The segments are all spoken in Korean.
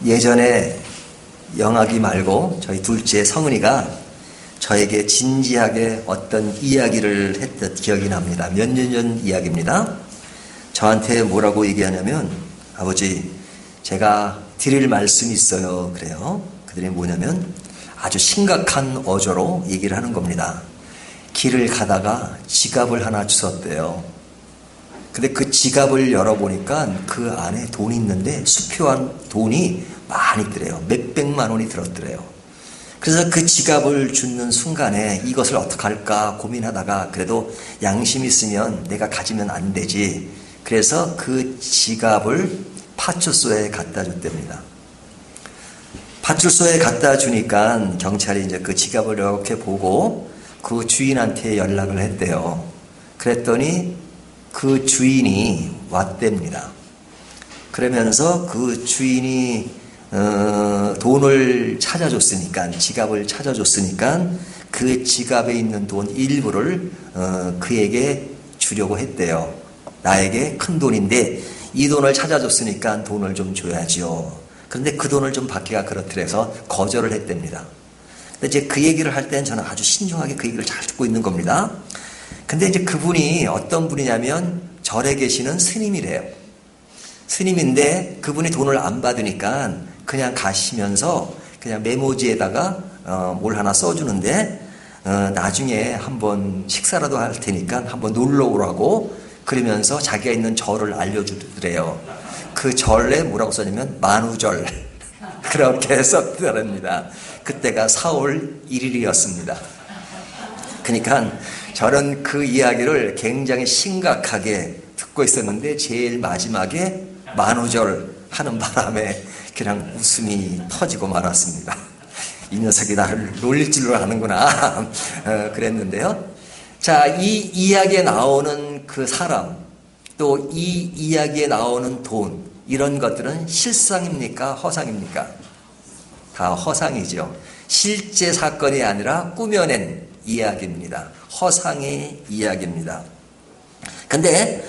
예전에 영학이 말고 저희 둘째 성은이가 저에게 진지하게 어떤 이야기를 했던 기억이 납니다. 몇 년 전 이야기입니다. 저한테 뭐라고 얘기하냐면, 아버지, 제가 드릴 말씀이 있어요. 그래요. 그들이 뭐냐면 아주 심각한 어조로 얘기를 하는 겁니다. 길을 가다가 지갑을 하나 주셨대요. 근데 그 지갑을 열어보니까 그 안에 돈이 있는데 수표한 돈이 많이 있더래요. 몇백만 원이 들었더래요. 그래서 그 지갑을 주는 순간에 이것을 어떻게 할까 고민하다가 그래도 양심이 있으면 내가 가지면 안 되지. 그래서 그 지갑을 파출소에 갖다 줬답니다. 파출소에 갖다 주니까 경찰이 이제 그 지갑을 이렇게 보고 그 주인한테 연락을 했대요. 그랬더니 그 주인이 왔답니다. 그러면서 그 주인이 돈을 찾아줬으니까, 지갑을 찾아줬으니까 그 지갑에 있는 돈 일부를 그에게 주려고 했대요. 나에게 큰 돈인데 이 돈을 찾아줬으니까 돈을 좀 줘야죠. 그런데 그 돈을 좀 받기가 그렇더래서 거절을 했답니다. 근데 이제 그 얘기를 할 때는 저는 아주 신중하게 그 얘기를 잘 듣고 있는 겁니다. 근데 이제 그분이 어떤 분이냐면 절에 계시는 스님이래요. 스님인데 그분이 돈을 안 받으니까 그냥 가시면서 그냥 메모지에다가 뭘 하나 써주는데 나중에 한번 식사라도 할 테니까 한번 놀러 오라고 그러면서 자기가 있는 절을 알려주더래요. 그 절에 뭐라고 써냐면 만우절 그렇게 썼더랍니다. 그때가 4월 1일이었습니다. 그러니까 저는 그 이야기를 굉장히 심각하게 듣고 있었는데 제일 마지막에 만우절 하는 바람에 그냥 웃음이 터지고 말았습니다. 이 녀석이 나를 놀릴 줄로 아는구나 그랬는데요. 자, 이 이야기에 나오는 그 사람, 또 이 이야기에 나오는 돈, 이런 것들은 실상입니까? 허상입니까? 다 허상이죠. 실제 사건이 아니라 꾸며낸 이야기입니다. 허상의 이야기입니다. 근데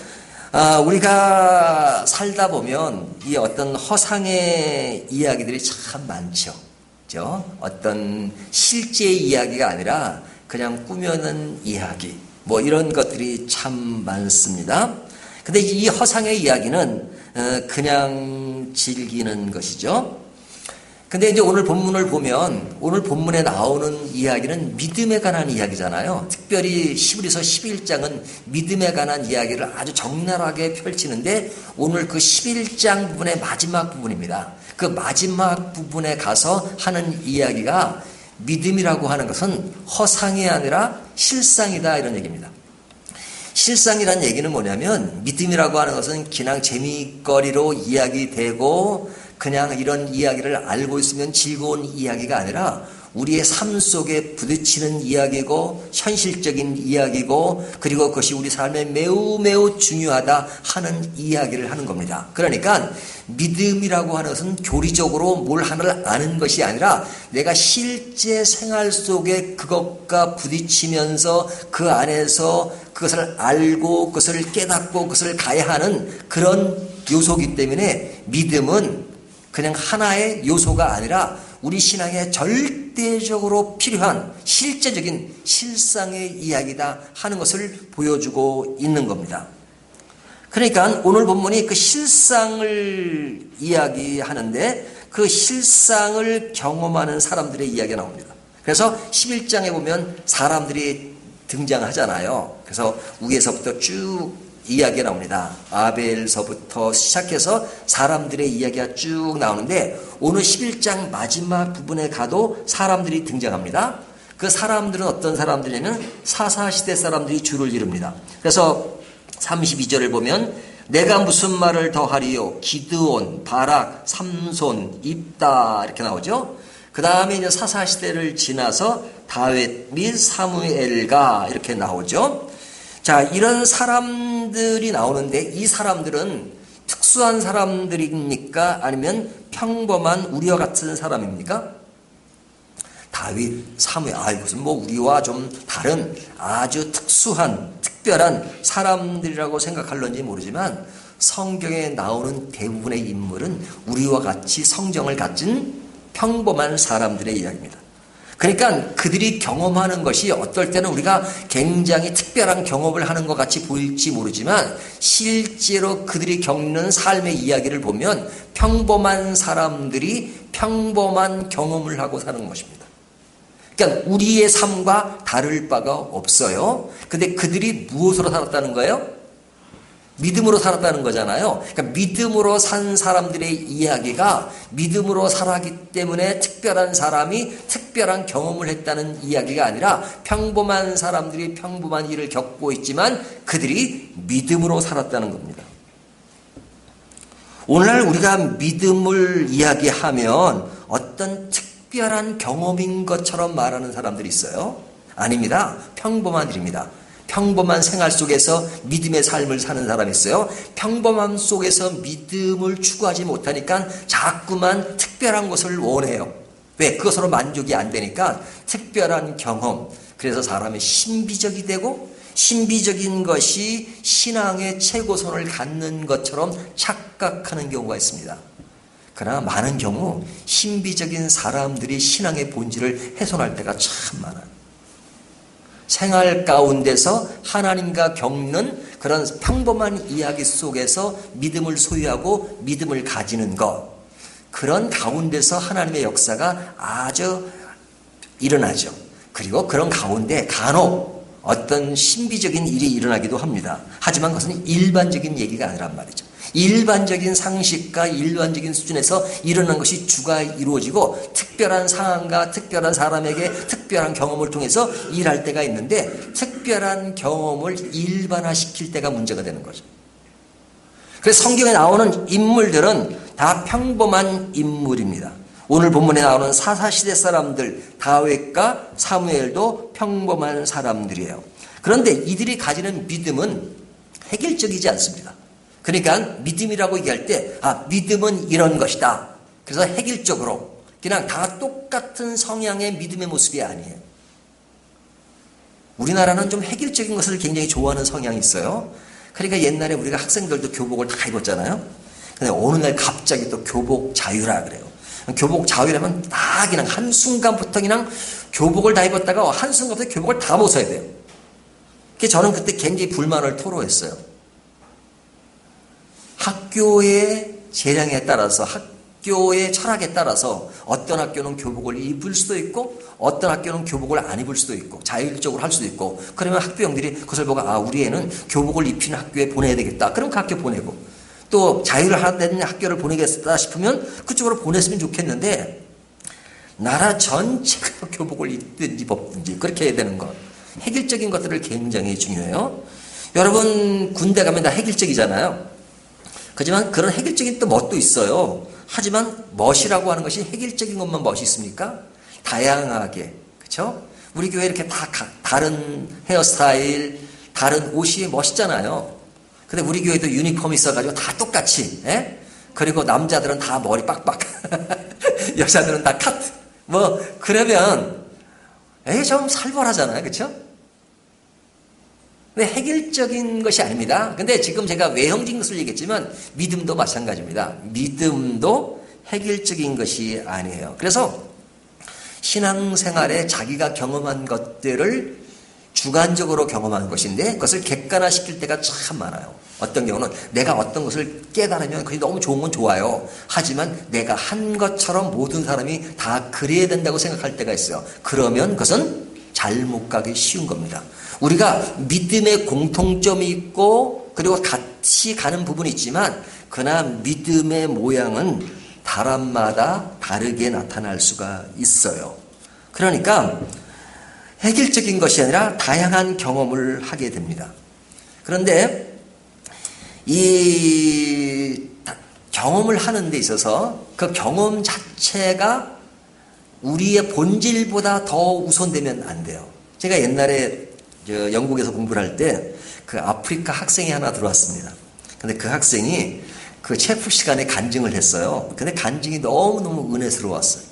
우리가 살다 보면 이 어떤 허상의 이야기들이 참 많죠. 그죠? 어떤 실제 이야기가 아니라 그냥 꾸며낸 이야기, 뭐 이런 것들이 참 많습니다. 근데 이 허상의 이야기는 그냥 즐기는 것이죠. 근데 이제 오늘 본문을 보면 오늘 본문에 나오는 이야기는 믿음에 관한 이야기잖아요. 특별히 히브리서 11장은 믿음에 관한 이야기를 아주 적나라하게 펼치는데 오늘 그 11장 부분의 마지막 부분입니다. 그 마지막 부분에 가서 하는 이야기가 믿음이라고 하는 것은 허상이 아니라 실상이다 이런 얘기입니다. 실상이란 얘기는 뭐냐면 믿음이라고 하는 것은 그냥 재미거리로 이야기되고 그냥 이런 이야기를 알고 있으면 즐거운 이야기가 아니라 우리의 삶 속에 부딪히는 이야기고 현실적인 이야기고 그리고 그것이 우리 삶에 매우 매우 중요하다 하는 이야기를 하는 겁니다. 그러니까 믿음이라고 하는 것은 교리적으로 뭘 하나를 아는 것이 아니라 내가 실제 생활 속에 그것과 부딪히면서 그 안에서 그것을 알고 그것을 깨닫고 그것을 가야 하는 그런 요소이기 때문에 믿음은 그냥 하나의 요소가 아니라 우리 신앙에 절대적으로 필요한 실제적인 실상의 이야기다 하는 것을 보여주고 있는 겁니다. 그러니까 오늘 본문이 그 실상을 이야기하는데 그 실상을 경험하는 사람들의 이야기가 나옵니다. 그래서 11장에 보면 사람들이 등장하잖아요. 그래서 위에서부터 쭉 이야기가 나옵니다. 아벨서부터 시작해서 사람들의 이야기가 쭉 나오는데 오늘 11장 마지막 부분에 가도 사람들이 등장합니다. 그 사람들은 어떤 사람들이냐면 사사시대 사람들이 주를 이룹니다. 그래서 32절을 보면 내가 무슨 말을 더하리요 기드온, 바락, 삼손, 입다 이렇게 나오죠. 그 다음에 이제 사사시대를 지나서 다윗 및 사무엘가 이렇게 나오죠. 자, 이런 사람들이 나오는데 이 사람들은 특수한 사람들입니까? 아니면 평범한 우리와 같은 사람입니까? 다윗, 사무엘, 이것은 뭐 우리와 좀 다른 아주 특수한, 특별한 사람들이라고 생각할런지 모르지만 성경에 나오는 대부분의 인물은 우리와 같이 성정을 가진 평범한 사람들의 이야기입니다. 그러니까 그들이 경험하는 것이 어떨 때는 우리가 굉장히 특별한 경험을 하는 것 같이 보일지 모르지만 실제로 그들이 겪는 삶의 이야기를 보면 평범한 사람들이 평범한 경험을 하고 사는 것입니다. 그러니까 우리의 삶과 다를 바가 없어요. 근데 그들이 무엇으로 살았다는 거예요? 믿음으로 살았다는 거잖아요. 그러니까 믿음으로 산 사람들의 이야기가 믿음으로 살았기 때문에 특별한 사람이 특별한 경험을 했다는 이야기가 아니라 평범한 사람들이 평범한 일을 겪고 있지만 그들이 믿음으로 살았다는 겁니다. 오늘날 우리가 믿음을 이야기하면 어떤 특별한 경험인 것처럼 말하는 사람들이 있어요. 아닙니다. 평범한 일입니다. 평범한 생활 속에서 믿음의 삶을 사는 사람이 있어요. 평범함 속에서 믿음을 추구하지 못하니까 자꾸만 특별한 것을 원해요. 왜? 그것으로 만족이 안 되니까 특별한 경험. 그래서 사람이 신비적이 되고 신비적인 것이 신앙의 최고선을 갖는 것처럼 착각하는 경우가 있습니다. 그러나 많은 경우 신비적인 사람들이 신앙의 본질을 훼손할 때가 참 많아요. 생활 가운데서 하나님과 겪는 그런 평범한 이야기 속에서 믿음을 소유하고 믿음을 가지는 것, 그런 가운데서 하나님의 역사가 아주 일어나죠. 그리고 그런 가운데 간혹 어떤 신비적인 일이 일어나기도 합니다. 하지만 그것은 일반적인 얘기가 아니란 말이죠. 일반적인 상식과 일반적인 수준에서 일어난 것이 주가 이루어지고 특별한 상황과 특별한 사람에게 특별한 경험을 통해서 일할 때가 있는데 특별한 경험을 일반화시킬 때가 문제가 되는 거죠. 그래서 성경에 나오는 인물들은 다 평범한 인물입니다. 오늘 본문에 나오는 사사시대 사람들 다윗과 사무엘도 평범한 사람들이에요. 그런데 이들이 가지는 믿음은 획일적이지 않습니다. 그러니까 믿음이라고 얘기할 때 믿음은 이런 것이다. 그래서 획일적으로 그냥 다 똑같은 성향의 믿음의 모습이 아니에요. 우리나라는 좀 획일적인 것을 굉장히 좋아하는 성향이 있어요. 그러니까 옛날에 우리가 학생들도 교복을 다 입었잖아요. 근데 어느 날 갑자기 또 교복 자유라 그래요. 교복 자유라면 다 그냥 한순간부터 그냥 교복을 다 입었다가 한순간부터 교복을 다 벗어야 돼요. 그래서 저는 그때 굉장히 불만을 토로했어요. 학교의 재량에 따라서 학교의 철학에 따라서 어떤 학교는 교복을 입을 수도 있고 어떤 학교는 교복을 안 입을 수도 있고 자율적으로 할 수도 있고 그러면 학부형들이 그것을 보고 우리 애는 교복을 입히는 학교에 보내야 되겠다. 그럼 그 학교 보내고 또 자유를 하는 학교를 보내겠다 싶으면 그쪽으로 보냈으면 좋겠는데 나라 전체가 교복을 입든지 벗든지 그렇게 해야 되는 것. 획일적인 것들을 굉장히 중요해요. 여러분 군대 가면 다 획일적이잖아요. 하지만 그런 획일적인 또 멋도 있어요. 하지만 멋이라고 하는 것이 획일적인 것만 멋이 있습니까? 다양하게, 그렇죠? 우리 교회 이렇게 다 다른 헤어스타일, 다른 옷이 멋있잖아요. 근데 우리 교회도 유니폼이 있어가지고 다 똑같이, 그리고 남자들은 다 머리 빡빡, 여자들은 다 카트. 그러면 좀 살벌하잖아요, 그렇죠? 근데 획일적인 것이 아닙니다. 근데 지금 제가 외형적인 것을 얘기했지만 믿음도 마찬가지입니다. 믿음도 획일적인 것이 아니에요. 그래서 신앙생활에 자기가 경험한 것들을 주관적으로 경험한 것인데 그것을 객관화시킬 때가 참 많아요. 어떤 경우는 내가 어떤 것을 깨달으면 그게 너무 좋은 건 좋아요. 하지만 내가 한 것처럼 모든 사람이 다 그래야 된다고 생각할 때가 있어요. 그러면 그것은 잘못 가기 쉬운 겁니다. 우리가 믿음의 공통점이 있고 그리고 같이 가는 부분이 있지만 그러나 믿음의 모양은 사람마다 다르게 나타날 수가 있어요. 그러니까 획일적인 것이 아니라 다양한 경험을 하게 됩니다. 그런데 이 경험을 하는 데 있어서 그 경험 자체가 우리의 본질보다 더 우선되면 안 돼요. 제가 옛날에 영국에서 공부를 할 때 그 아프리카 학생이 하나 들어왔습니다. 근데 그 학생이 그 체프 시간에 간증을 했어요. 근데 간증이 너무너무 은혜스러웠어요.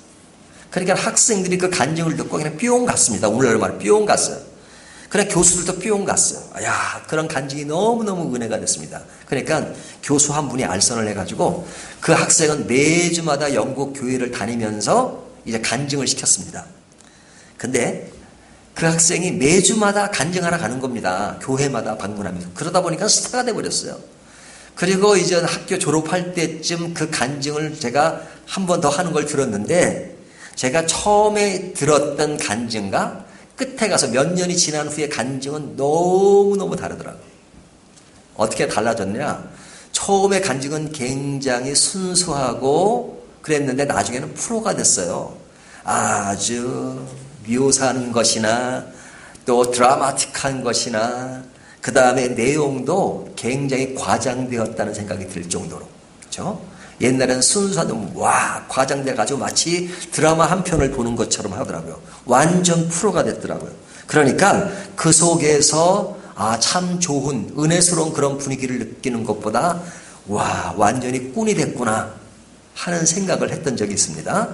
그러니까 학생들이 그 간증을 듣고 그냥 뿅 갔습니다. 오늘날 말로 뿅 갔어요. 그래 교수들도 뿅 갔어요. 야, 그런 간증이 너무너무 은혜가 됐습니다. 그러니까 교수 한 분이 알선을 해가지고 그 학생은 매주마다 영국 교회를 다니면서 이제 간증을 시켰습니다. 근데 그 학생이 매주마다 간증하러 가는 겁니다. 교회마다 방문하면서. 그러다 보니까 스타가 돼버렸어요. 그리고 이제 학교 졸업할 때쯤 그 간증을 제가 한 번 더 하는 걸 들었는데, 제가 처음에 들었던 간증과 끝에 가서 몇 년이 지난 후에 간증은 너무너무 다르더라고요. 어떻게 달라졌냐? 처음에 간증은 굉장히 순수하고 그랬는데 나중에는 프로가 됐어요. 아주 묘사하는 것이나 또 드라마틱한 것이나 그 다음에 내용도 굉장히 과장되었다는 생각이 들 정도로, 그렇죠? 옛날에는 순수한, 와, 과장돼가지고 마치 드라마 한 편을 보는 것처럼 하더라고요. 완전 프로가 됐더라고요. 그러니까 그 속에서 참 좋은 은혜스러운 그런 분위기를 느끼는 것보다 와, 완전히 꾼이 됐구나 하는 생각을 했던 적이 있습니다.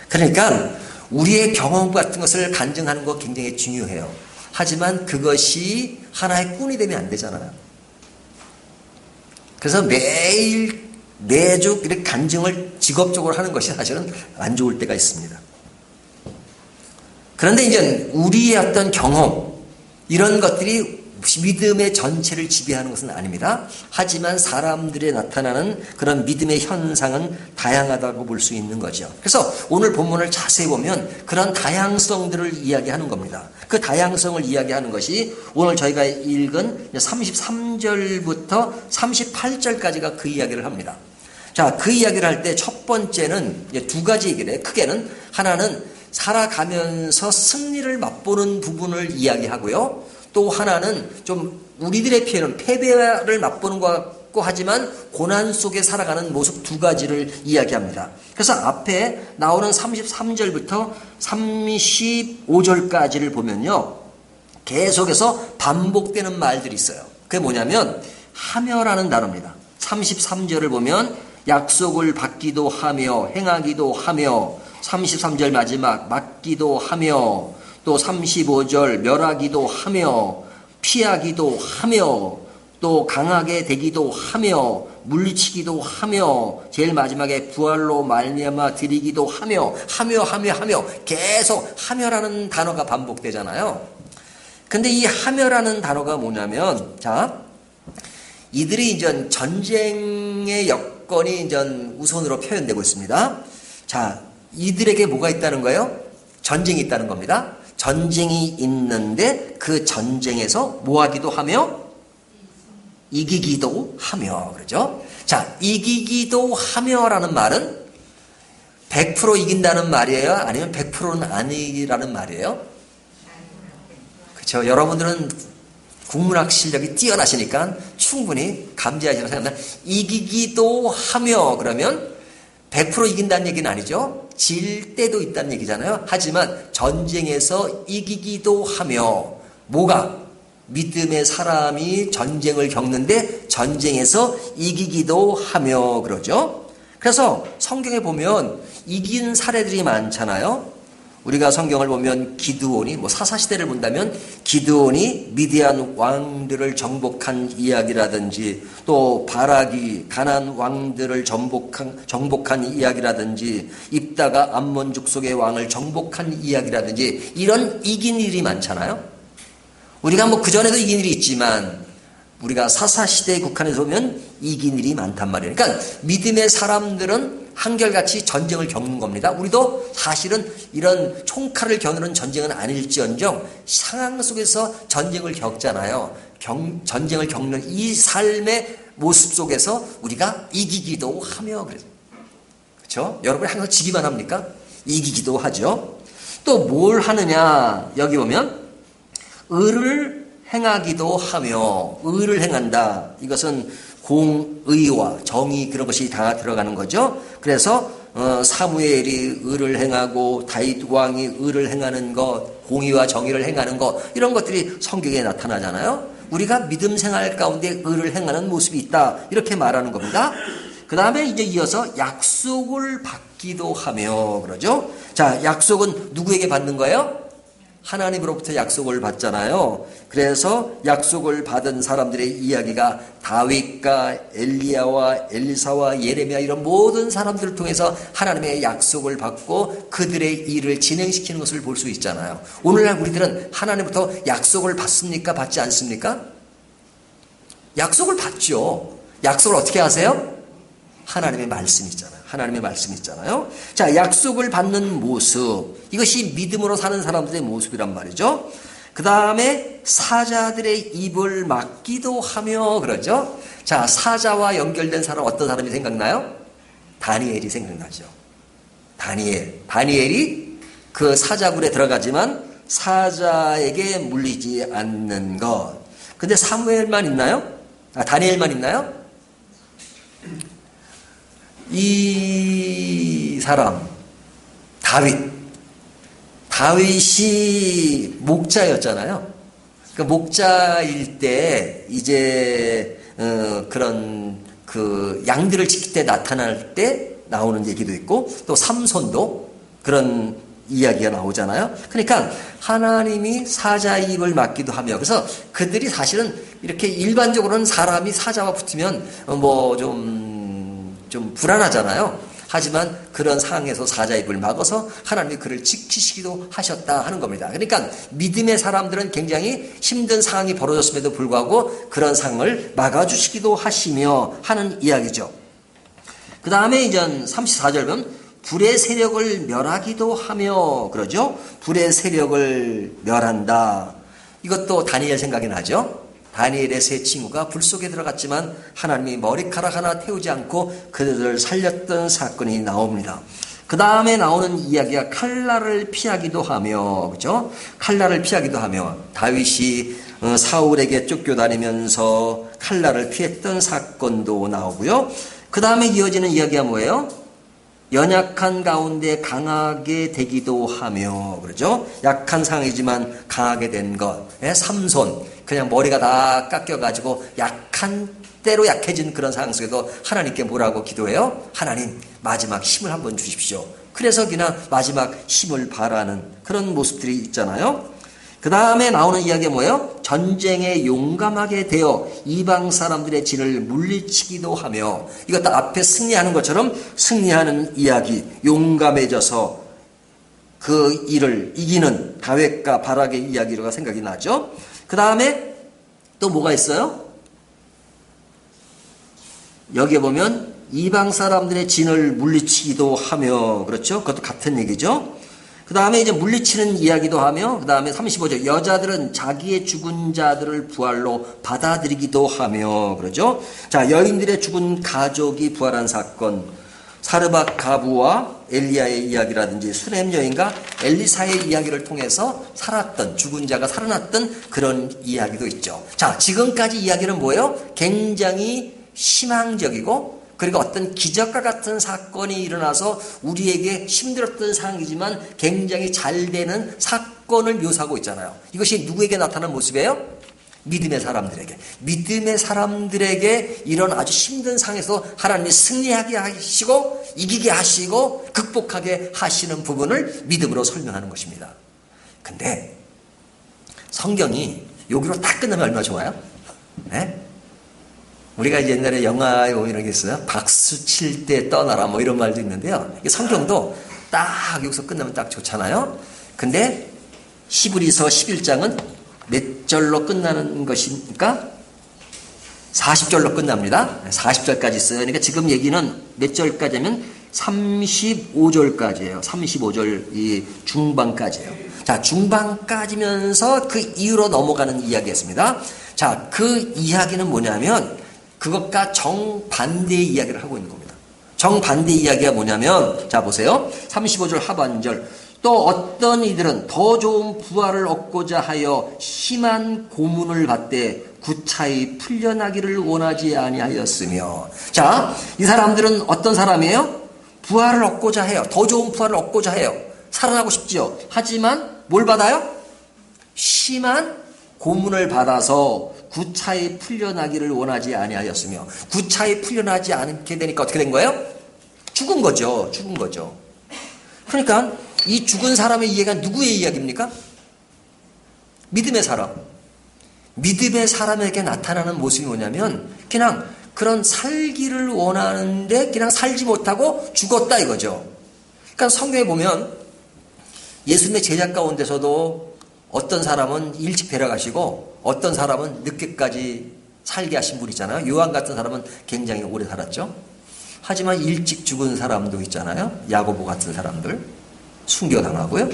그러니까 우리의 경험 같은 것을 간증하는 거 굉장히 중요해요. 하지만 그것이 하나의 꾼이 되면 안 되잖아요. 그래서 매주 이렇게 간증을 직업적으로 하는 것이 사실은 안 좋을 때가 있습니다. 그런데 이제 우리의 어떤 경험, 이런 것들이 믿음의 전체를 지배하는 것은 아닙니다. 하지만 사람들에 나타나는 그런 믿음의 현상은 다양하다고 볼 수 있는 거죠. 그래서 오늘 본문을 자세히 보면 그런 다양성들을 이야기하는 겁니다. 그 다양성을 이야기하는 것이 오늘 저희가 읽은 33절부터 38절까지가 그 이야기를 합니다. 자, 그 이야기를 할 때 첫 번째는 두 가지 얘기를 해요. 크게는 하나는 살아가면서 승리를 맛보는 부분을 이야기하고요. 또 하나는 좀 우리들의 표현은 패배를 맛보는 것 같고 하지만 고난 속에 살아가는 모습 두 가지를 이야기합니다. 그래서 앞에 나오는 33절부터 35절까지를 보면요. 계속해서 반복되는 말들이 있어요. 그게 뭐냐면 하며라는 단어입니다. 33절을 보면 약속을 받기도 하며 행하기도 하며 33절 마지막 맡기도 하며 또 35절 멸하기도 하며 피하기도 하며 또 강하게 되기도 하며 물리치기도 하며 제일 마지막에 부활로 말미암아 드리기도 하며 계속 하며라는 단어가 반복되잖아요. 근데 이 하며라는 단어가 뭐냐면 자, 이들이 이제 전쟁의 여건이 이제 우선으로 표현되고 있습니다. 자, 이들에게 뭐가 있다는 거예요? 전쟁이 있다는 겁니다. 전쟁이 있는데 그 전쟁에서 뭐 하기도 하며 이기기도 하며 그러죠. 자, 이기기도 하며라는 말은 100% 이긴다는 말이에요? 아니면 100%는 아니라는 말이에요? 그렇죠. 여러분들은 국문학 실력이 뛰어나시니까 충분히 감지하시는 생각합니다. 이기기도 하며 그러면 100% 이긴다는 얘기는 아니죠. 질 때도 있다는 얘기잖아요. 하지만 전쟁에서 이기기도 하며 뭐가? 믿음의 사람이 전쟁을 겪는데 전쟁에서 이기기도 하며 그러죠. 그래서 성경에 보면 이긴 사례들이 많잖아요. 우리가 성경을 보면 기드온이 사사시대를 본다면 기드온이 미디안 왕들을 정복한 이야기라든지 또 바락이 가나안 왕들을 정복한 이야기라든지 입다가 암몬 족속의 왕을 정복한 이야기라든지 이런 이긴 일이 많잖아요. 우리가 그전에도 이긴 일이 있지만 우리가 사사시대에 국한해서 보면 이긴 일이 많단 말이에요. 그러니까 믿음의 사람들은 한결같이 전쟁을 겪는 겁니다. 우리도 사실은 이런 총칼을 겨누는 전쟁은 아닐지언정 상황 속에서 전쟁을 겪잖아요. 전쟁을 겪는 이 삶의 모습 속에서 우리가 이기기도 하며 그래요. 그렇죠? 여러분이 항상 지기만 합니까? 이기기도 하죠. 또 뭘 하느냐? 여기 보면 의를 행하기도 하며 의를 행한다. 이것은 공의와 정의 그런 것이 다 들어가는 거죠. 그래서 사무엘이 의를 행하고 다윗 왕이 의를 행하는 것, 공의와 정의를 행하는 것 이런 것들이 성경에 나타나잖아요. 우리가 믿음 생활 가운데 의를 행하는 모습이 있다 이렇게 말하는 겁니다. 그 다음에 이제 이어서 약속을 받기도 하며 그러죠. 자, 약속은 누구에게 받는 거예요? 하나님으로부터 약속을 받잖아요. 그래서 약속을 받은 사람들의 이야기가 다윗과 엘리야와 엘리사와 예레미야 이런 모든 사람들을 통해서 하나님의 약속을 받고 그들의 일을 진행시키는 것을 볼 수 있잖아요. 오늘날 우리들은 하나님부터 약속을 받습니까? 받지 않습니까? 약속을 받죠. 약속을 어떻게 하세요? 하나님의 말씀이 있잖아요. 하나님의 말씀이 있잖아요. 자, 약속을 받는 모습. 이것이 믿음으로 사는 사람들의 모습이란 말이죠. 그 다음에 사자들의 입을 막기도 하며 그러죠. 자, 사자와 연결된 사람 어떤 사람이 생각나요? 다니엘이 생각나죠. 다니엘이 그 사자굴에 들어가지만 사자에게 물리지 않는 것. 근데 사무엘만 있나요? 다니엘만 있나요? 이 사람 다윗이 목자였잖아요. 그러니까 목자일 때 이제 그런 그 양들을 지킬 때 나타날 때 나오는 얘기도 있고 또 삼손도 그런 이야기가 나오잖아요. 그러니까 하나님이 사자의 입을 막기도 하며 그래서 그들이 사실은 이렇게 일반적으로는 사람이 사자와 붙으면 뭐 좀 불안하잖아요. 하지만 그런 상황에서 사자 입을 막아서 하나님이 그를 지키시기도 하셨다 하는 겁니다. 그러니까 믿음의 사람들은 굉장히 힘든 상황이 벌어졌음에도 불구하고 그런 상황을 막아주시기도 하시며 하는 이야기죠. 그 다음에 이제 34절 보면 불의 세력을 멸하기도 하며 그러죠. 불의 세력을 멸한다. 이것도 다니엘 생각이 나죠. 다니엘의 세 친구가 불 속에 들어갔지만 하나님이 머리카락 하나 태우지 않고 그들을 살렸던 사건이 나옵니다. 그 다음에 나오는 이야기가 칼날을 피하기도 하며 그죠? 칼날을 피하기도 하며 다윗이 사울에게 쫓겨다니면서 칼날을 피했던 사건도 나오고요. 그 다음에 이어지는 이야기가 뭐예요? 연약한 가운데 강하게 되기도 하며 그러죠. 약한 상황이지만 강하게 된 것. 삼손 그냥 머리가 다 깎여가지고 약한 때로 약해진 그런 상황 속에도 하나님께 뭐라고 기도해요? 하나님 마지막 힘을 한번 주십시오. 그래서 그냥 마지막 힘을 바라는 그런 모습들이 있잖아요. 그 다음에 나오는 이야기가 뭐예요? 전쟁에 용감하게 되어 이방 사람들의 진을 물리치기도 하며 이것도 앞에 승리하는 것처럼 승리하는 이야기, 용감해져서 그 일을 이기는 다윗과 바락의 이야기가 생각이 나죠. 그 다음에 또 뭐가 있어요? 여기에 보면 이방 사람들의 진을 물리치기도 하며 그렇죠? 그것도 같은 얘기죠. 그 다음에 이제 물리치는 이야기도 하며 그 다음에 35절 여자들은 자기의 죽은 자들을 부활로 받아들이기도 하며 그러죠. 자, 여인들의 죽은 가족이 부활한 사건 사르밧 가부와 엘리야의 이야기라든지 수넴 여인과 엘리사의 이야기를 통해서 살았던 죽은 자가 살아났던 그런 이야기도 있죠. 자, 지금까지 이야기는 뭐예요? 굉장히 희망적이고 그리고 어떤 기적과 같은 사건이 일어나서 우리에게 힘들었던 상황이지만 굉장히 잘 되는 사건을 묘사하고 있잖아요. 이것이 누구에게 나타난 모습이에요? 믿음의 사람들에게. 믿음의 사람들에게 이런 아주 힘든 상황에서 하나님이 승리하게 하시고 이기게 하시고 극복하게 하시는 부분을 믿음으로 설명하는 것입니다. 근데 성경이 여기로 딱 끝나면 얼마나 좋아요? 네? 우리가 옛날에 영화에 보면 이런 게 있어요. 박수 칠 때 떠나라 뭐 이런 말도 있는데요. 성경도 딱 여기서 끝나면 딱 좋잖아요. 근데 히브리서 11장은 몇 절로 끝나는 것입니까? 40절로 끝납니다. 40절까지 있어요. 그러니까 지금 얘기는 몇 절까지 하면 35절까지예요. 35절 이 중반까지예요. 자, 중반까지면서 그 이후로 넘어가는 이야기였습니다. 자, 그 이야기는 뭐냐면 그것과 정반대의 이야기를 하고 있는 겁니다. 정반대의 이야기가 뭐냐면 자 보세요. 35절 하반절 또 어떤 이들은 더 좋은 부활을 얻고자 하여 심한 고문을 받되 구차히 풀려나기를 원하지 아니하였으며 자, 이 사람들은 어떤 사람이에요? 부활을 얻고자 해요. 더 좋은 부활을 얻고자 해요. 살아나고 싶지요. 하지만 뭘 받아요? 심한 고문을 받아서 구차히 풀려나기를 원하지 아니하였으며 구차히 풀려나지 않게 되니까 어떻게 된 거예요? 죽은 거죠. 그러니까 이 죽은 사람의 이야기가 누구의 이야기입니까? 믿음의 사람. 믿음의 사람에게 나타나는 모습이 뭐냐면 그냥 그런 살기를 원하는데 그냥 살지 못하고 죽었다 이거죠. 그러니까 성경에 보면 예수님의 제자 가운데서도 어떤 사람은 일찍 데려가시고 어떤 사람은 늦게까지 살게 하신 분 있잖아요. 요한 같은 사람은 굉장히 오래 살았죠. 하지만 일찍 죽은 사람도 있잖아요. 야고보 같은 사람들 순교당하고요.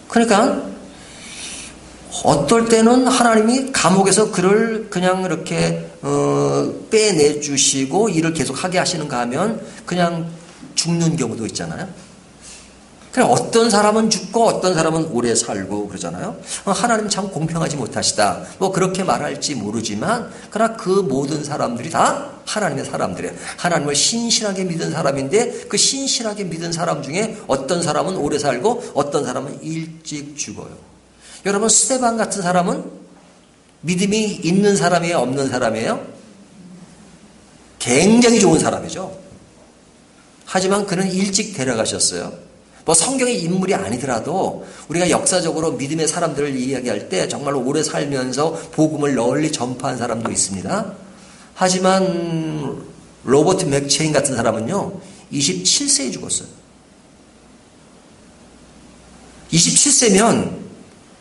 그러니까 어떨 때는 하나님이 감옥에서 그를 그냥 이렇게 빼내주시고 일을 계속 하게 하시는가 하면 그냥 죽는 경우도 있잖아요. 그냥 어떤 사람은 죽고 어떤 사람은 오래 살고 그러잖아요. 하나님 참 공평하지 못하시다. 뭐 그렇게 말할지 모르지만 그러나 그 모든 사람들이 다 하나님의 사람들이에요. 하나님을 신실하게 믿은 사람인데 그 신실하게 믿은 사람 중에 어떤 사람은 오래 살고 어떤 사람은 일찍 죽어요. 여러분 스데반 같은 사람은 믿음이 있는 사람이에요? 없는 사람이에요? 굉장히 좋은 사람이죠. 하지만 그는 일찍 데려가셨어요. 뭐 성경의 인물이 아니더라도 우리가 역사적으로 믿음의 사람들을 이야기할 때 정말로 오래 살면서 복음을 널리 전파한 사람도 있습니다. 하지만 로버트 맥체인 같은 사람은요 27세에 죽었어요. 27세면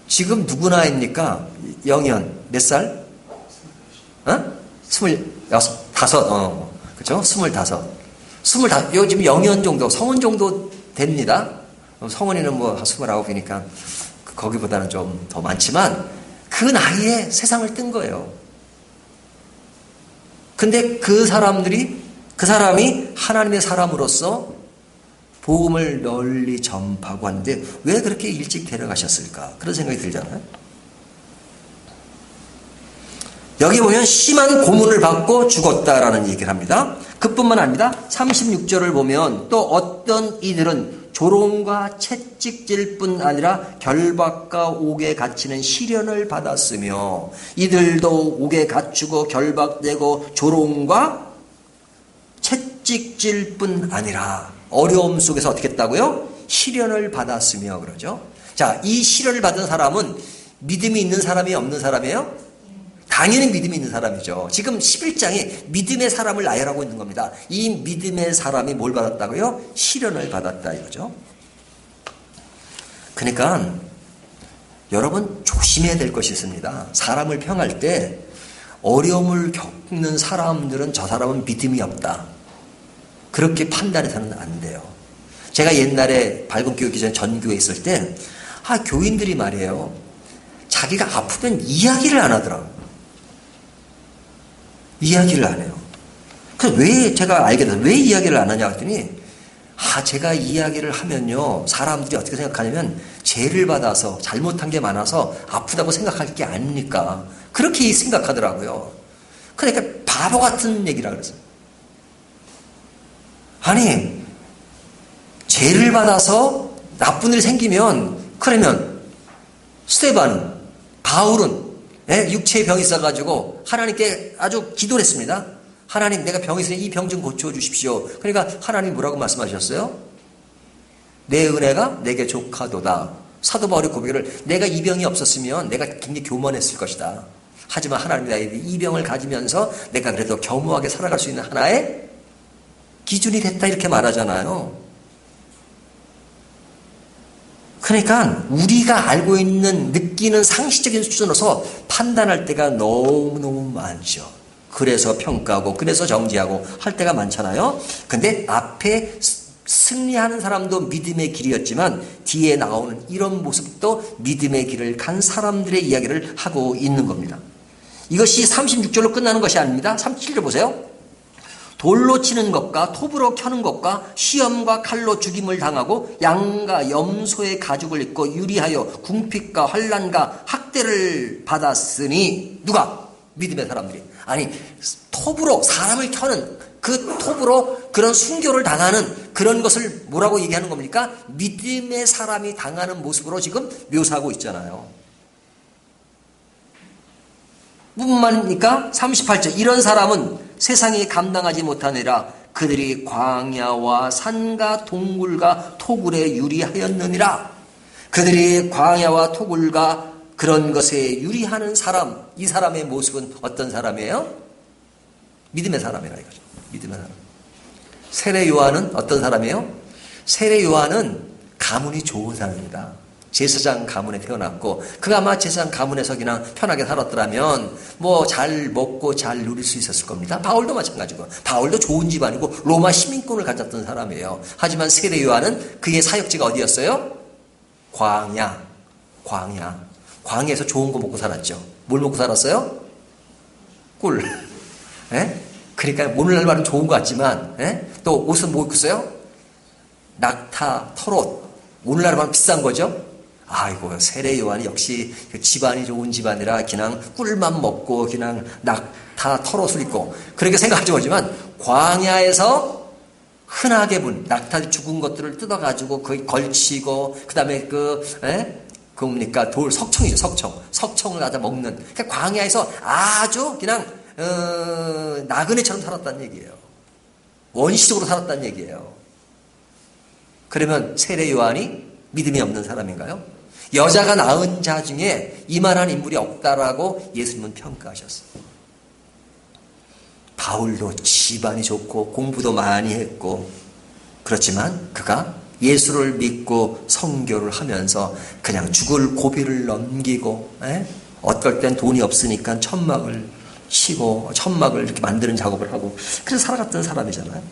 지금 누구 나이입니까? 영현 몇 살? 26, 5, 그렇죠? 25. 요즘 영현 정도, 성은 정도 됩니다. 성은이는 뭐 29이니까 거기보다는 좀 더 많지만 그 나이에 세상을 뜬 거예요. 근데 그 사람이 하나님의 사람으로서 복음을 널리 전파하고 하는데 왜 그렇게 일찍 데려가셨을까? 그런 생각이 들잖아요. 여기 보면 심한 고문을 받고 죽었다라는 얘기를 합니다. 그뿐만 아닙니다. 36절을 보면 또 어떤 이들은 조롱과 채찍질 뿐 아니라 결박과 옥에 갇히는 시련을 받았으며 이들도 옥에 갇히고 결박되고 조롱과 채찍질 뿐 아니라 어려움 속에서 어떻게 했다고요? 시련을 받았으며 그러죠. 자, 이 시련을 받은 사람은 믿음이 있는 사람이 없는 사람이에요? 당연히 믿음이 있는 사람이죠. 지금 11장에 믿음의 사람을 나열하고 있는 겁니다. 이 믿음의 사람이 뭘 받았다고요? 시련을 받았다 이거죠. 그러니까 여러분 조심해야 될 것이 있습니다. 사람을 평할 때 어려움을 겪는 사람들은 저 사람은 믿음이 없다. 그렇게 판단해서는 안 돼요. 제가 옛날에 밝은 교육 기존 전교에 있을 때 교인들이 말이에요. 자기가 아프면 이야기를 안 하더라고요. 이야기를 안 해요. 그래서 왜 제가 알게 돼서 왜 이야기를 안 하냐 했더니 제가 이야기를 하면요 사람들이 어떻게 생각하냐면 죄를 받아서 잘못한 게 많아서 아프다고 생각할 게 아니니까 그렇게 생각하더라고요. 그러니까 바보 같은 얘기라 그랬어요. 아니 죄를 받아서 나쁜 일이 생기면 그러면 스데반, 바울은 육체의 병이 있어가지고 하나님께 아주 기도를 했습니다. 하나님 내가 병이 있으니 이 병 좀 고쳐주십시오. 그러니까 하나님 뭐라고 말씀하셨어요? 내 은혜가 내게 족하도다. 사도 바울의 고백을 내가 이 병이 없었으면 내가 굉장히 교만했을 것이다. 하지만 하나님이 나에게 이 병을 가지면서 내가 그래도 겸허하게 살아갈 수 있는 하나의 기준이 됐다 이렇게 말하잖아요. 그러니까 우리가 알고 있는 느끼는 상식적인 수준으로서 판단할 때가 너무너무 많죠. 그래서 평가하고 그래서 정지하고 할 때가 많잖아요. 근데 앞에 승리하는 사람도 믿음의 길이었지만 뒤에 나오는 이런 모습도 믿음의 길을 간 사람들의 이야기를 하고 있는 겁니다. 이것이 36절로 끝나는 것이 아닙니다. 37절 보세요. 돌로 치는 것과 톱으로 켜는 것과 시험과 칼로 죽임을 당하고 양과 염소의 가죽을 입고 유리하여 궁핍과 환난과 학대를 받았으니 누가? 믿음의 사람들이. 아니 톱으로 사람을 켜는 그 톱으로 그런 순교를 당하는 그런 것을 뭐라고 얘기하는 겁니까? 믿음의 사람이 당하는 모습으로 지금 묘사하고 있잖아요. 뿐만입니까? 38절 이런 사람은 세상이 감당하지 못하느라 그들이 광야와 산과 동굴과 토굴에 유리하였느니라. 그들이 광야와 토굴과 그런 것에 유리하는 사람, 이 사람의 모습은 어떤 사람이에요? 믿음의 사람이라 이거죠. 믿음의 사람. 세례 요한은 어떤 사람이에요? 세례 요한은 가문이 좋은 사람입니다. 제사장 가문에 태어났고, 그가 아마 제사장 가문에서 그냥 편하게 살았더라면 뭐 잘 먹고 잘 누릴 수 있었을 겁니다. 바울도 마찬가지고, 바울도 좋은 집안이고 로마 시민권을 가졌던 사람이에요. 하지만 세례 요한은 그의 사역지가 어디였어요? 광야에서 좋은 거 먹고 살았죠. 뭘 먹고 살았어요? 꿀. 예? 그러니까 오늘날 말은 좋은 것 같지만, 예? 또 옷은 뭐 입고 있어요? 낙타, 털옷. 오늘날 말은 비싼 거죠? 아이고, 세례 요한이 역시 집안이 좋은 집안이라 그냥 꿀만 먹고 그냥 낙타, 털옷을 입고 그렇게 생각하지 못하지만, 광야에서 흔하게 본 낙타 죽은 것들을 뜯어가지고 거기 걸치고, 그 다음에 뭡니까? 석청이죠, 석청. 석청을 갖다 먹는. 그러니까 광야에서 아주 그냥, 나그네처럼 살았다는 얘기예요. 원시적으로 살았다는 얘기예요. 그러면 세례 요한이 믿음이 없는 사람인가요? 여자가 낳은 자 중에 이만한 인물이 없다라고 예수님은 평가하셨어요. 바울도 집안이 좋고 공부도 많이 했고, 그렇지만 그가 예수를 믿고 선교를 하면서 그냥 죽을 고비를 넘기고, 어떨 땐 돈이 없으니까 천막을 치고 천막을 이렇게 만드는 작업을 하고, 그래서 살아갔던 사람이잖아요.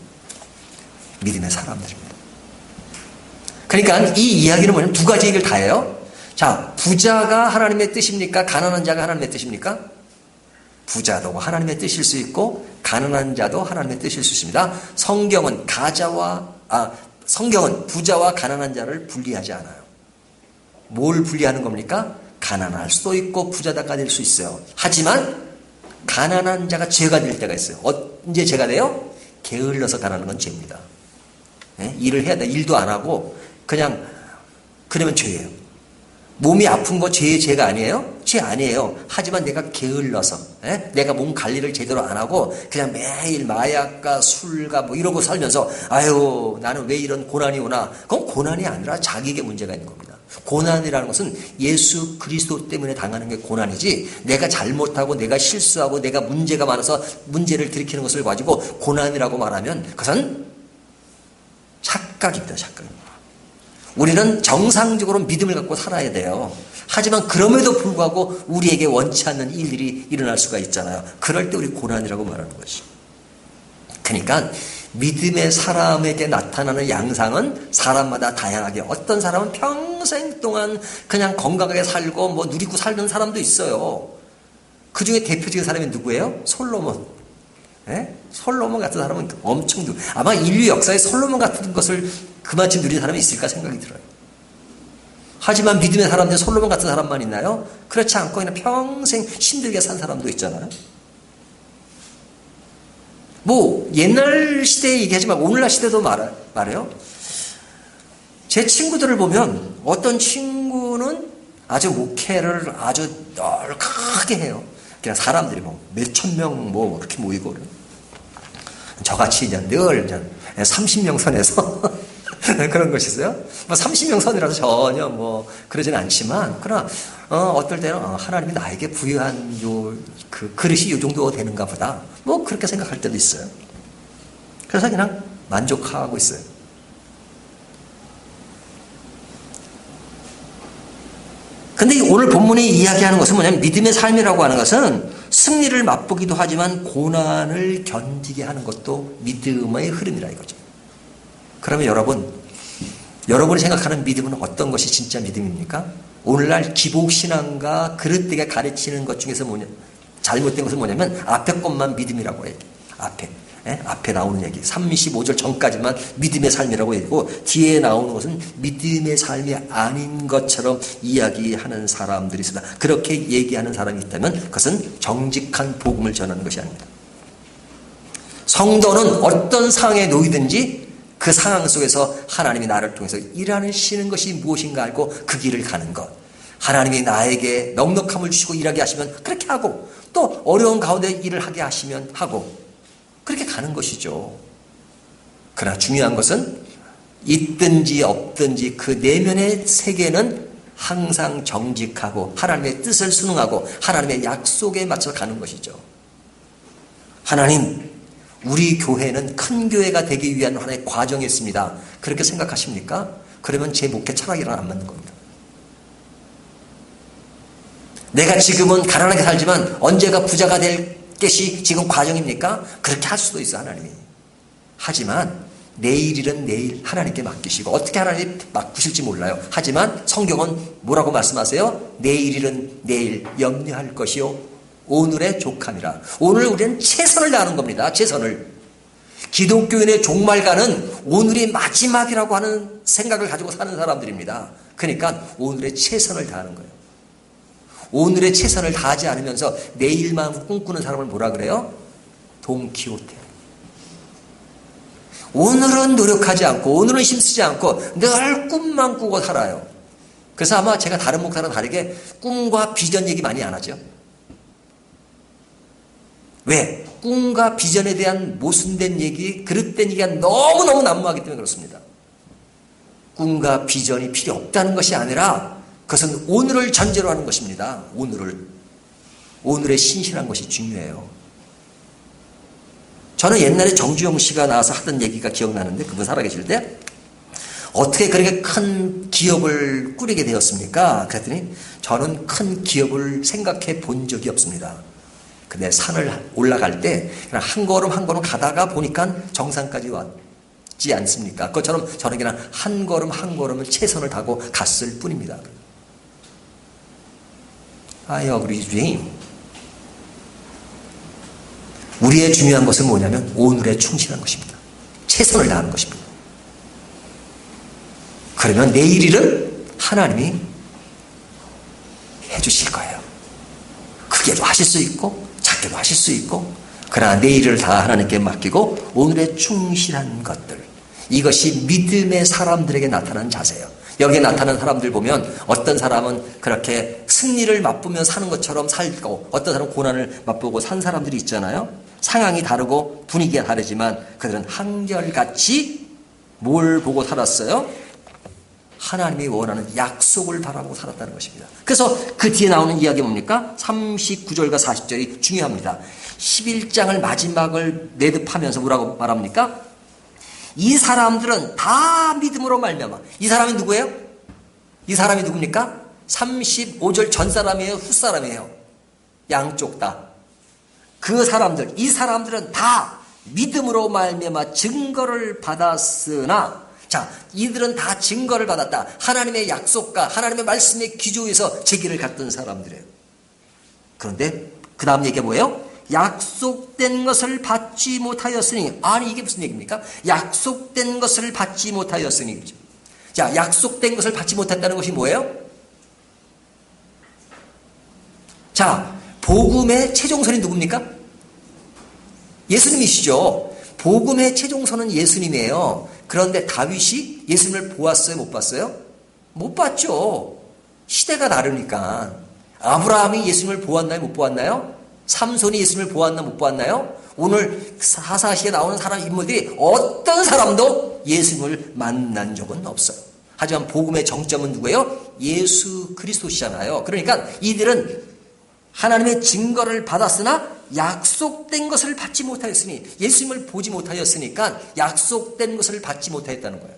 믿음의 사람들입니다. 그러니까 이 이야기는 뭐냐면 두 가지 얘기를 다 해요. 자, 부자가 하나님의 뜻입니까? 가난한 자가 하나님의 뜻입니까? 부자도 하나님의 뜻일 수 있고 가난한 자도 하나님의 뜻일 수 있습니다. 성경은 부자와 가난한 자를 분리하지 않아요. 뭘 분리하는 겁니까? 가난할 수도 있고 부자다가 될 수 있어요. 하지만 가난한 자가 죄가 될 때가 있어요. 언제 죄가 돼요? 게을러서 가난한 건 죄입니다. 일을 해야 돼. 일도 안 하고 그러면 죄예요. 몸이 아픈 거 죄가 아니에요? 죄 아니에요. 하지만 내가 게을러서, 내가 몸 관리를 제대로 안 하고 그냥 매일 마약과 술과 뭐 이러고 살면서, 아유, 나는 왜 이런 고난이 오나? 그건 고난이 아니라 자기에게 문제가 있는 겁니다. 고난이라는 것은 예수 그리스도 때문에 당하는 게 고난이지, 내가 잘못하고 내가 실수하고 내가 문제가 많아서 문제를 들이키는 것을 가지고 고난이라고 말하면 그것은 착각입니다. 착각입니다. 우리는 정상적으로 믿음을 갖고 살아야 돼요. 하지만 그럼에도 불구하고 우리에게 원치 않는 일들이 일어날 수가 있잖아요. 그럴 때 우리 고난이라고 말하는 것이. 그러니까 믿음의 사람에게 나타나는 양상은 사람마다 다양하게, 어떤 사람은 평생 동안 그냥 건강하게 살고 뭐 누리고 살던 사람도 있어요. 그 중에 대표적인 사람이 누구예요? 솔로몬. 솔로몬 같은 사람은 엄청 아마 인류 역사에 솔로몬 같은 것을 그만큼 누린 사람이 있을까 생각이 들어요. 하지만 믿음의 사람들 솔로몬 같은 사람만 있나요? 그렇지 않고 그냥 평생 힘들게 산 사람도 있잖아요. 뭐 옛날 시대 얘기하지만 오늘날 시대도 말해요. 제 친구들을 보면 어떤 친구는 아주 목회를 아주 널찍하게 해요. 그냥 사람들이 뭐 몇천 명 뭐 그렇게 모이고, 저같이 이제 늘 30명 선에서 그런 것이 있어요. 뭐 30명 선이라서 전혀 뭐 그러진 않지만, 그러나 어떨 때는 하나님이 나에게 부여한 그 그릇이 이 정도 되는가 보다, 뭐 그렇게 생각할 때도 있어요. 그래서 그냥 만족하고 있어요. 근데 오늘 본문이 이야기하는 것은 뭐냐면, 믿음의 삶이라고 하는 것은 승리를 맛보기도 하지만 고난을 견디게 하는 것도 믿음의 흐름이라 이거죠. 그러면 여러분이 생각하는 믿음은 어떤 것이 진짜 믿음입니까? 오늘날 기복신앙과 그릇되게 가르치는 것 중에서 잘못된 것은 뭐냐면 앞에 것만 믿음이라고 해요. 앞에 나오는 얘기 35절 전까지만 믿음의 삶이라고 얘기하고, 뒤에 나오는 것은 믿음의 삶이 아닌 것처럼 이야기하는 사람들이 있습니다. 그렇게 얘기하는 사람이 있다면 그것은 정직한 복음을 전하는 것이 아닙니다. 성도는 어떤 상황에 놓이든지 그 상황 속에서 하나님이 나를 통해서 일하시는 것이 무엇인가 알고 그 길을 가는 것, 하나님이 나에게 넉넉함을 주시고 일하게 하시면 그렇게 하고, 또 어려운 가운데 일을 하게 하시면 하고, 그렇게 가는 것이죠. 그러나 중요한 것은 있든지 없든지 그 내면의 세계는 항상 정직하고 하나님의 뜻을 순응하고 하나님의 약속에 맞춰 가는 것이죠. 하나님, 우리 교회는 큰 교회가 되기 위한 하나의 과정이 있습니다. 그렇게 생각하십니까? 그러면 제 목회 철학이랑 안 맞는 겁니다. 내가 지금은 가난하게 살지만 언제가 부자가 될 것이 지금 과정입니까? 그렇게 할 수도 있어, 하나님이. 하지만 내일 일은 내일 하나님께 맡기시고 어떻게 하나님이 맡기실지 몰라요. 하지만 성경은 뭐라고 말씀하세요? 내일 일은 내일 염려할 것이요 오늘의 족함이라. 오늘 우리는 최선을 다하는 겁니다. 최선을. 기독교인의 종말가는 오늘이 마지막이라고 하는 생각을 가지고 사는 사람들입니다. 그러니까 오늘의 최선을 다하는 거예요. 오늘의 최선을 다하지 않으면서 내일만 꿈꾸는 사람을 뭐라 그래요? 돈키호테. 오늘은 노력하지 않고 오늘은 힘쓰지 않고 늘 꿈만 꾸고 살아요. 그래서 아마 제가 다른 목사랑 다르게 꿈과 비전 얘기 많이 안 하죠. 왜? 꿈과 비전에 대한 모순된 얘기, 그릇된 얘기가 너무너무 난무하기 때문에 그렇습니다. 꿈과 비전이 필요 없다는 것이 아니라 그것은 오늘을 전제로 하는 것입니다. 오늘의 신실한 것이 중요해요. 저는 옛날에 정주영 씨가 나와서 하던 얘기가 기억나는데, 그분 살아계실 때 어떻게 그렇게 큰 기업을 꾸리게 되었습니까? 그랬더니 저는 큰 기업을 생각해 본 적이 없습니다. 근데 산을 올라갈 때 그냥 한 걸음 한 걸음 가다가 보니까 정상까지 왔지 않습니까? 그것처럼 저는 그냥 한 걸음 한 걸음을 최선을 다하고 갔을 뿐입니다. I agree with him. 우리의 중요한 것은 뭐냐면 오늘에 충실한 것입니다. 최선을 다하는 것입니다. 그러면 내일 일은 하나님이 해주실 거예요. 크게도 하실 수 있고 작게도 하실 수 있고, 그러나 내일을 다 하나님께 맡기고 오늘에 충실한 것들, 이것이 믿음의 사람들에게 나타나는 자세예요. 여기에 나타나는 사람들 보면 어떤 사람은 그렇게 승리를 맛보며 사는 것처럼 살고 어떤 사람은 고난을 맛보고 산 사람들이 있잖아요. 상황이 다르고 분위기가 다르지만 그들은 한결같이 뭘 보고 살았어요? 하나님이 원하는 약속을 바라보고 살았다는 것입니다. 그래서 그 뒤에 나오는 이야기 뭡니까? 39절과 40절이 중요합니다. 11장을 마지막을 매듭하면서 뭐라고 말합니까? 이 사람들은 다 믿음으로 말미암아. 이 사람이 누구예요? 이 사람이 누굽니까? 35절 전 사람이에요? 후 사람이에요? 양쪽 다. 그 사람들, 이 사람들은 다 믿음으로 말미암아 증거를 받았으나, 자, 이들은 다 증거를 받았다. 하나님의 약속과 하나님의 말씀의 기조에서 제기를 갖던 사람들이에요. 그런데 그 다음 얘기가 뭐예요? 약속된 것을 받지 못하였으니. 아니, 이게 무슨 얘기입니까? 약속된 것을 받지 못하였으니. 그렇죠? 자, 약속된 것을 받지 못했다는 것이 뭐예요? 자, 복음의 최종선이 누굽니까? 예수님이시죠. 복음의 최종선은 예수님이에요. 그런데 다윗이 예수님을 보았어요? 못 봤어요? 못 봤죠. 시대가 다르니까. 아브라함이 예수님을 보았나요? 못 보았나요? 삼손이 예수님을 보았나? 못 보았나요? 오늘 사사시에 나오는 사람 인물들이 어떤 사람도 예수님을 만난 적은 없어요. 하지만 복음의 정점은 누구예요? 예수 그리스도시잖아요. 그러니까 이들은 하나님의 증거를 받았으나 약속된 것을 받지 못하였으니, 예수님을 보지 못하였으니까 약속된 것을 받지 못하였다는 거예요.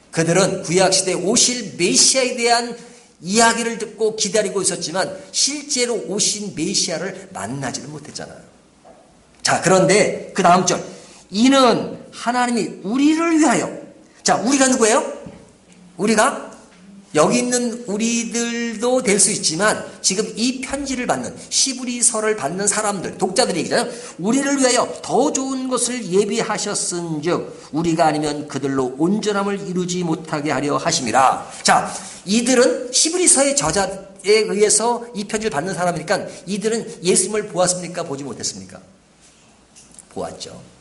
그들은 구약시대에 오실 메시아에 대한 이야기를 듣고 기다리고 있었지만 실제로 오신 메시아를 만나지는 못했잖아요. 자, 그런데 그 다음 절, 이는 하나님이 우리를 위하여. 자, 우리가 누구예요? 우리가 여기 있는 우리들도 될 수 있지만 지금 이 편지를 받는, 시브리서를 받는 사람들, 독자들이 얘기잖아요. 우리를 위하여 더 좋은 것을 예비하셨은즉 우리가 아니면 그들로 온전함을 이루지 못하게 하려 하심이라. 자, 이들은 시브리서의 저자에 의해서 이 편지를 받는 사람이니까 이들은 예수님을 보았습니까? 보지 못했습니까? 보았죠.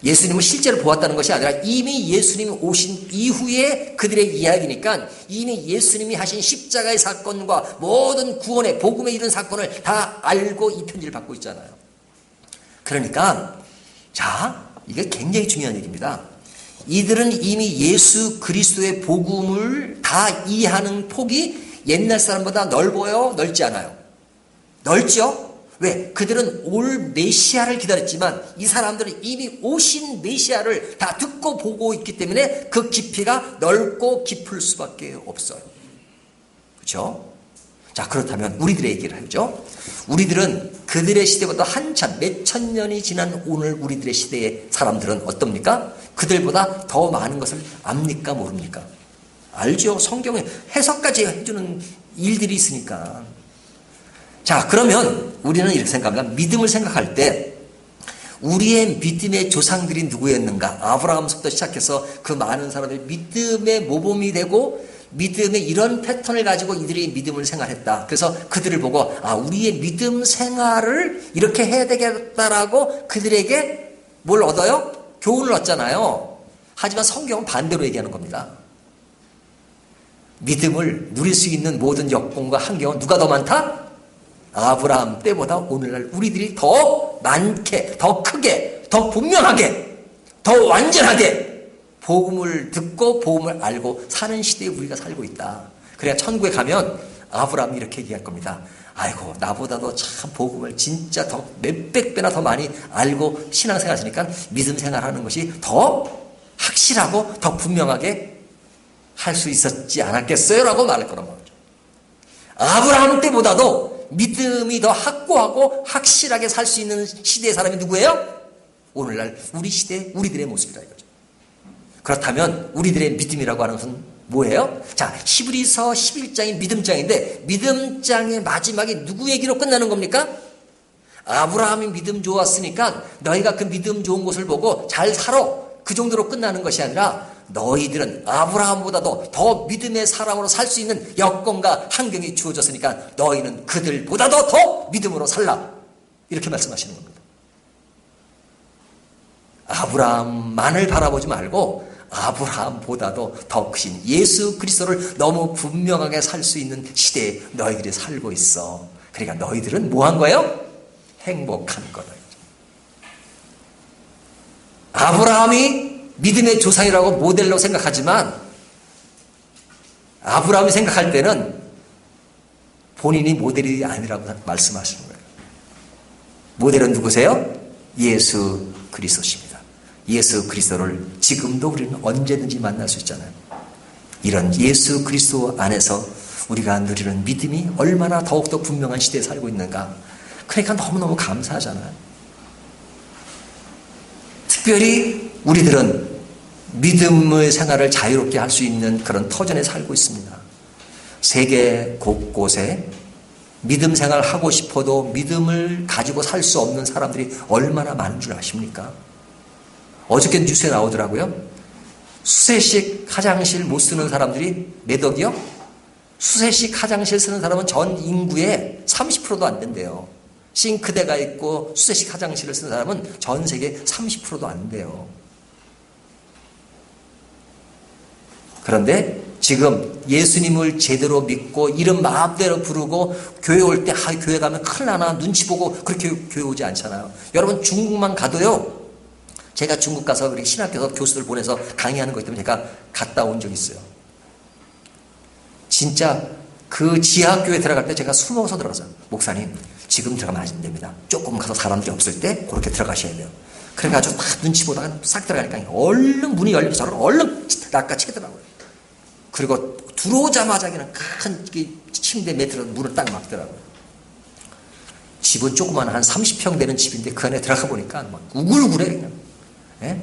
예수님을 실제로 보았다는 것이 아니라 이미 예수님이 오신 이후에 그들의 이야기니까 이미 예수님이 하신 십자가의 사건과 모든 구원의 복음에 이른 사건을 다 알고 이 편지를 받고 있잖아요. 그러니까 자, 이게 굉장히 중요한 얘기입니다. 이들은 이미 예수 그리스도의 복음을 다 이해하는 폭이 옛날 사람보다 넓어요? 넓지 않아요? 넓죠? 왜? 그들은 올 메시아를 기다렸지만 이 사람들은 이미 오신 메시아를 다 듣고 보고 있기 때문에 그 깊이가 넓고 깊을 수밖에 없어요. 그렇죠? 자, 그렇다면 우리들의 얘기를 하죠. 우리들은 그들의 시대보다 한참 몇천 년이 지난 오늘 우리들의 시대의 사람들은 어떻습니까? 그들보다 더 많은 것을 압니까? 모릅니까? 알죠. 성경에 해석까지 해주는 일들이 있으니까. 자, 그러면 우리는 이렇게 생각합니다. 믿음을 생각할 때 우리의 믿음의 조상들이 누구였는가? 아브라함부터 시작해서 그 많은 사람들이 믿음의 모범이 되고 믿음의 이런 패턴을 가지고 이들이 믿음을 생활했다. 그래서 그들을 보고 우리의 믿음 생활을 이렇게 해야 되겠다라고 그들에게 뭘 얻어요? 교훈을 얻잖아요. 하지만 성경은 반대로 얘기하는 겁니다. 믿음을 누릴 수 있는 모든 여건과 환경은 누가 더 많다? 아브라함 때보다 오늘날 우리들이 더 많게, 더 크게, 더 분명하게, 더 완전하게 복음을 듣고 복음을 알고 사는 시대에 우리가 살고 있다. 그래야 천국에 가면 아브라함이 이렇게 얘기할 겁니다. 아이고, 나보다도 참 복음을 진짜 더 몇백 배나 더 많이 알고 신앙생활 하시니까 믿음 생활하는 것이 더 확실하고 더 분명하게 할 수 있었지 않았겠어요? 라고 말할 거란 말이죠. 아브라함 때보다도 믿음이 더 확고하고 확실하게 살 수 있는 시대의 사람이 누구예요? 오늘날 우리 시대 우리들의 모습이다 이거죠. 그렇다면 우리들의 믿음이라고 하는 것은 뭐예요? 자, 히브리서 11장이 믿음장인데 믿음장의 마지막에 누구 얘기로 끝나는 겁니까? 아브라함이 믿음 좋았으니까 너희가 그 믿음 좋은 것을 보고 잘 살아. 그 정도로 끝나는 것이 아니라 너희들은 아브라함보다도 더 믿음의 사람으로 살 수 있는 여건과 환경이 주어졌으니까 너희는 그들보다도 더 믿음으로 살라. 이렇게 말씀하시는 겁니다. 아브라함만을 바라보지 말고 아브라함보다도 더 크신 예수 그리스도를 너무 분명하게 살 수 있는 시대에 너희들이 살고 있어. 그러니까 너희들은 뭐 한 거예요? 행복한 거다. 아브라함이 믿음의 조상이라고 모델로 생각하지만 아브라함이 생각할 때는 본인이 모델이 아니라고 말씀하시는 거예요. 모델은 누구세요? 예수 그리스도십니다. 예수 그리스도를 지금도 우리는 언제든지 만날 수 있잖아요. 이런 예수 그리스도 안에서 우리가 누리는 믿음이 얼마나 더욱더 분명한 시대에 살고 있는가. 그러니까 너무너무 감사하잖아요. 특별히 우리들은 믿음의 생활을 자유롭게 할 수 있는 그런 터전에 살고 있습니다. 세계 곳곳에 믿음 생활을 하고 싶어도 믿음을 가지고 살 수 없는 사람들이 얼마나 많은 줄 아십니까? 어저께 뉴스에 나오더라고요. 수세식 화장실 못 쓰는 사람들이 몇 억이요? 수세식 화장실 쓰는 사람은 전 인구의 30%도 안 된대요. 싱크대가 있고 수세식 화장실을 쓰는 사람은 전 세계 30%도 안 돼요. 그런데 지금 예수님을 제대로 믿고 이름 마음대로 부르고 교회 올 때 교회 가면 큰일 나나 눈치 보고 그렇게 교회 오지 않잖아요. 여러분 중국만 가도요. 제가 중국 가서 우리 신학교에서 교수들 보내서 강의하는 것 때문에 제가 갔다 온 적이 있어요. 진짜 그 지하학교에 들어갈 때 제가 숨어서 들어갔어요. 목사님 지금 들어가면 안 됩니다. 조금 가서 사람들이 없을 때 그렇게 들어가셔야 돼요. 그래가지고 막 눈치 보다가 싹 들어가니까 얼른 문이 열리면 저를 얼른 낚아치겠더라고요. 그리고 들어오자마자 그냥 큰 침대 매트로 문을 딱 막더라고요. 집은 조그만 한 30평 되는 집인데 그 안에 들어가 보니까 막 우글우글해 그냥. 예?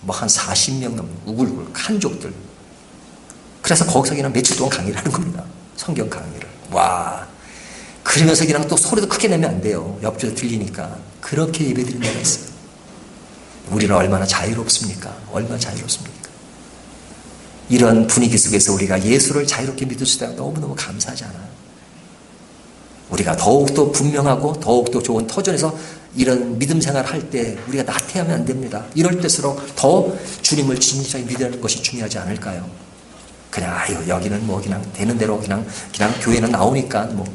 뭐 한 40명 넘는 우글우글 칸족들. 그래서 거기서 그냥 며칠 동안 강의를 하는 겁니다. 성경 강의를. 와. 그러면서 그냥 또 소리도 크게 내면 안 돼요. 옆집에 들리니까. 그렇게 예배드린 데가 있어요. 우리는 얼마나 자유롭습니까? 얼마나 자유롭습니까? 이런 분위기 속에서 우리가 예수를 자유롭게 믿을 수 있다는 너무너무 감사하지 않아요? 우리가 더욱더 분명하고 더욱더 좋은 터전에서 이런 믿음 생활을 할 때 우리가 나태하면 안 됩니다. 이럴 때일수록 더 주님을 진실하게 믿는 것이 중요하지 않을까요? 그냥 여기는 뭐 그냥 되는 대로 그냥 교회는 나오니까 뭐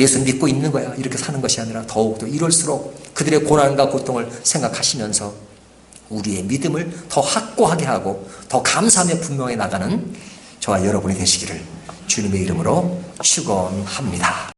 예수 믿고 있는 거야 이렇게 사는 것이 아니라 더욱더 이럴수록 그들의 고난과 고통을 생각하시면서 우리의 믿음을 더 확고하게 하고 더 감사하며 분명히 나가는 저와 여러분이 되시기를 주님의 이름으로 축원합니다.